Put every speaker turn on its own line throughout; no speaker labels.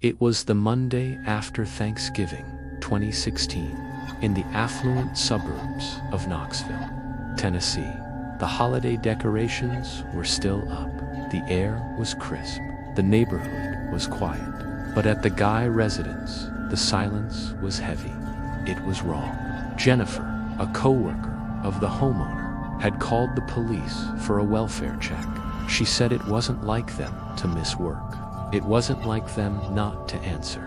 It was the Monday after Thanksgiving, 2016, in the affluent suburbs of Knoxville, Tennessee. The holiday decorations were still up. The air was crisp. The neighborhood was quiet. But at the Guy residence, the silence was heavy. It was wrong. Jennifer, a co-worker of the homeowner, had called the police for a welfare check. She said it wasn't like them to miss work. It wasn't like them not to answer.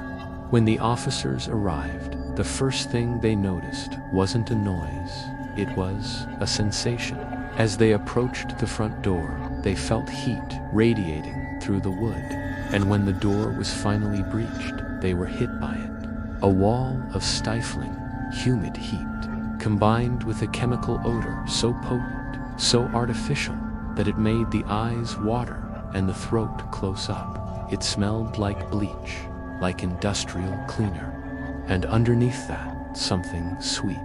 When the officers arrived, the first thing they noticed wasn't a noise. It was a sensation. As they approached the front door, they felt heat radiating through the wood. And when the door was finally breached, they were hit by it. A wall of stifling, humid heat, combined with a chemical odor so potent, so artificial, that it made the eyes water and the throat close up. It smelled like bleach, like industrial cleaner. And underneath that, something sweet,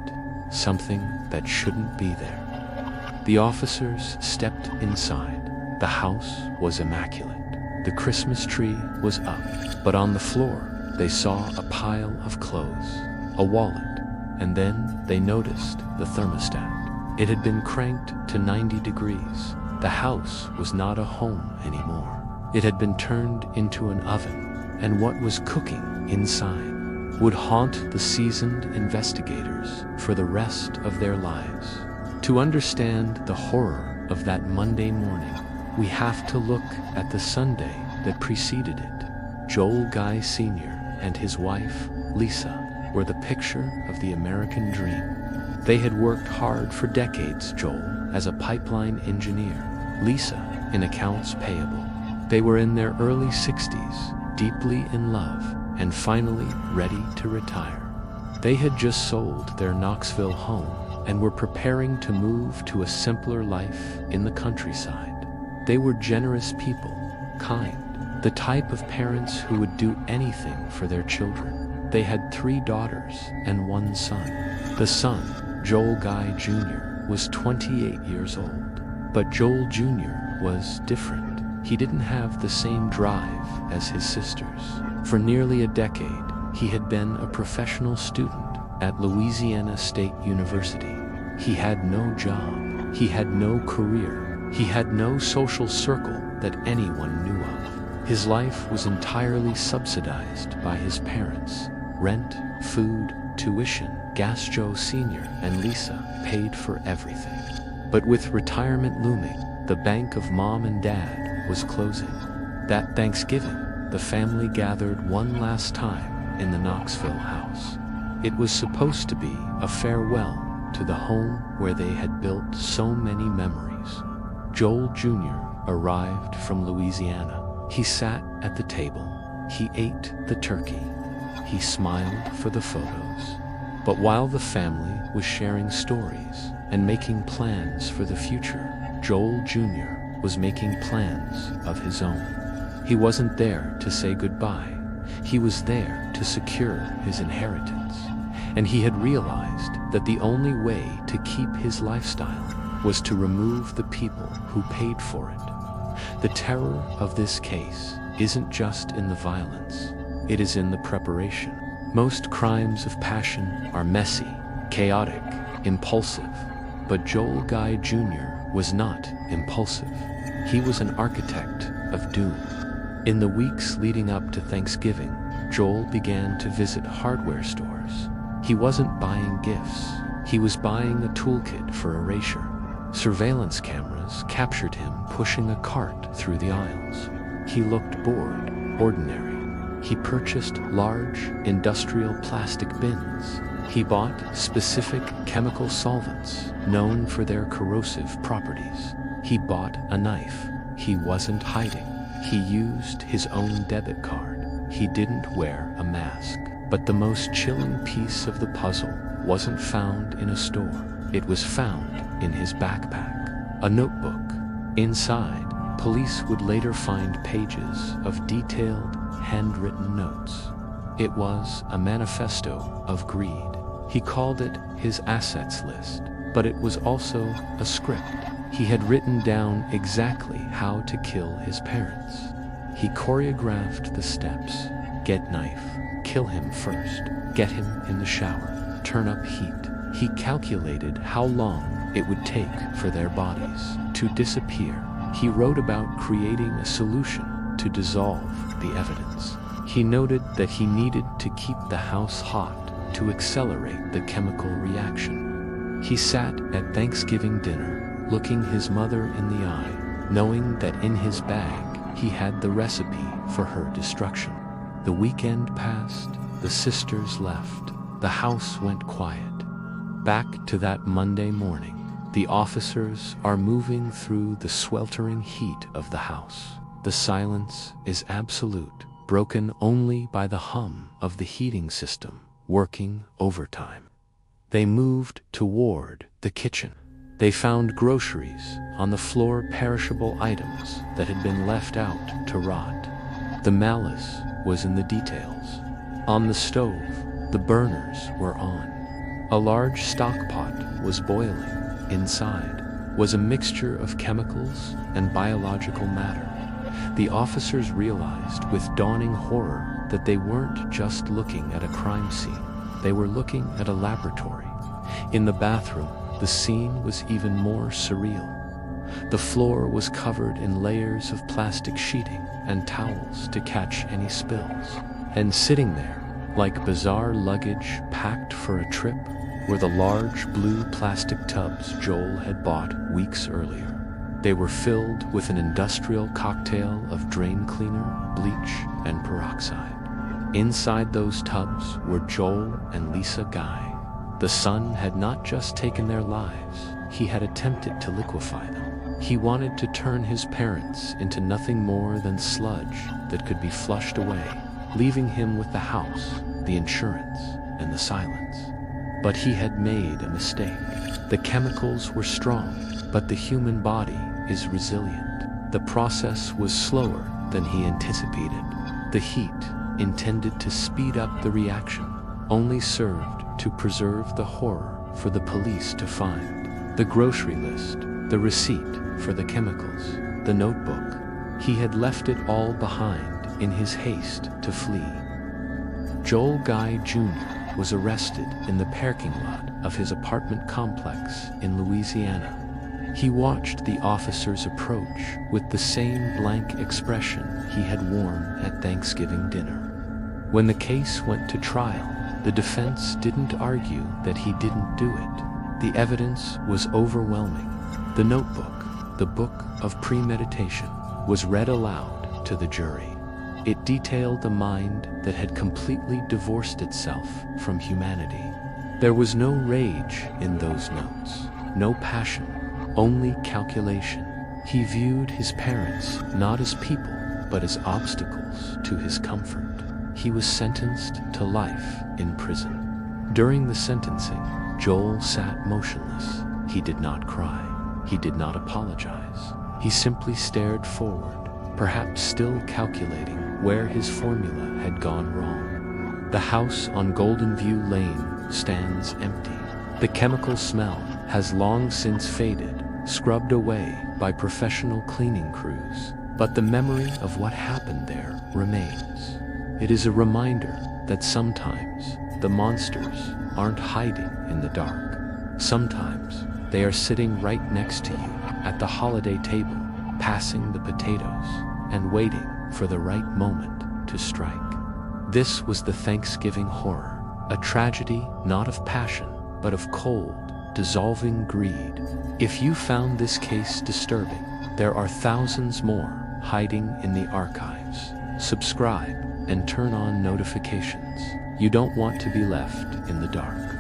something that shouldn't be there. The officers stepped inside. The house was immaculate. The Christmas tree was up, but on the floor, they saw a pile of clothes, a wallet, and then they noticed the thermostat. It had been cranked to 90 degrees. The house was not a home anymore. It had been turned into an oven, and what was cooking inside would haunt the seasoned investigators for the rest of their lives. To understand the horror of that Monday morning, we have to look at the Sunday that preceded it. Joel Guy Sr. and his wife, Lisa, were the picture of the American dream. They had worked hard for decades, Joel as a pipeline engineer, Lisa in accounts payable. They were in their early 60s, deeply in love, and finally ready to retire. They had just sold their Knoxville home and were preparing to move to a simpler life in the countryside. They were generous people, kind, the type of parents who would do anything for their children. They had 3 daughters and 1 son. The son, Joel Guy Jr., was 28 years old. But Joel Jr. was different. He didn't have the same drive as his sisters. For nearly a decade, he had been a professional student at Louisiana State University. He had no job. He had no career. He had no social circle that anyone knew of. His life was entirely subsidized by his parents. Rent, food, tuition, gas. Joe Sr. and Lisa paid for everything. But with retirement looming, the bank of Mom and Dad was closing. That Thanksgiving, the family gathered one last time in the Knoxville house. It was supposed to be a farewell to the home where they had built so many memories. Joel Jr. arrived from Louisiana. He sat at the table. He ate the turkey. He smiled for the photos. But while the family was sharing stories and making plans for the future, Joel Jr. was making plans of his own. He wasn't there to say goodbye. He was there to secure his inheritance. And he had realized that the only way to keep his lifestyle was to remove the people who paid for it. The terror of this case isn't just in the violence. It is in the preparation. Most crimes of passion are messy, chaotic, impulsive. But Joel Guy Jr. was not impulsive. He was an architect of doom. In the weeks leading up to Thanksgiving, Joel began to visit hardware stores. He wasn't buying gifts. He was buying a toolkit for erasure. Surveillance cameras captured him pushing a cart through the aisles. He looked bored, ordinary. He purchased large, industrial plastic bins. He bought specific chemical solvents known for their corrosive properties. He bought a knife. He wasn't hiding. He used his own debit card. He didn't wear a mask. But the most chilling piece of the puzzle wasn't found in a store. It was found in his backpack, a notebook. Inside, police would later find pages of detailed, handwritten notes. It was a manifesto of greed. He called it his assets list, but it was also a script. He had written down exactly how to kill his parents. He choreographed the steps. Get knife. Kill him first. Get him in the shower. Turn up heat. He calculated how long it would take for their bodies to disappear. He wrote about creating a solution to dissolve the evidence. He noted that he needed to keep the house hot to accelerate the chemical reaction. He sat at Thanksgiving dinner, looking his mother in the eye, knowing that in his bag he had the recipe for her destruction. The weekend passed, the sisters left, the house went quiet. Back to that Monday morning, the officers are moving through the sweltering heat of the house. The silence is absolute, broken only by the hum of the heating system working overtime. They moved toward the kitchen. They found groceries on the floor, perishable items that had been left out to rot. The malice was in the details. On the stove, the burners were on. A large stock pot was boiling. Inside was a mixture of chemicals and biological matter. The officers realized with dawning horror that they weren't just looking at a crime scene. They were looking at a laboratory. In the bathroom, the scene was even more surreal. The floor was covered in layers of plastic sheeting and towels to catch any spills. And sitting there, like bizarre luggage packed for a trip, were the large blue plastic tubs Joel had bought weeks earlier. They were filled with an industrial cocktail of drain cleaner, bleach, and peroxide. Inside those tubs were Joel and Lisa Guy. The son had not just taken their lives, he had attempted to liquefy them. He wanted to turn his parents into nothing more than sludge that could be flushed away, leaving him with the house, the insurance, and the silence. But he had made a mistake. The chemicals were strong, but the human body is resilient. The process was slower than he anticipated. The heat, intended to speed up the reaction, only served to preserve the horror for the police to find. The grocery list, the receipt for the chemicals, the notebook. He had left it all behind in his haste to flee. Joel Guy Jr. was arrested in the parking lot of his apartment complex in Louisiana. He watched the officers approach with the same blank expression he had worn at Thanksgiving dinner. When the case went to trial, the defense didn't argue that he didn't do it. The evidence was overwhelming. The notebook, the book of premeditation, was read aloud to the jury. It detailed a mind that had completely divorced itself from humanity. There was no rage in those notes, no passion, only calculation. He viewed his parents not as people, but as obstacles to his comfort. He was sentenced to life in prison. During the sentencing, Joel sat motionless. He did not cry. He did not apologize. He simply stared forward, perhaps still calculating where his formula had gone wrong. The house on Golden View Lane stands empty. The chemical smell has long since faded, scrubbed away by professional cleaning crews. But the memory of what happened there remains. It is a reminder that sometimes the monsters aren't hiding in the dark. Sometimes they are sitting right next to you at the holiday table, passing the potatoes and waiting for the right moment to strike. This was the Thanksgiving horror, a tragedy not of passion, but of cold, dissolving greed. If you found this case disturbing, there are thousands more hiding in the archives. Subscribe and turn on notifications. You don't want to be left in the dark.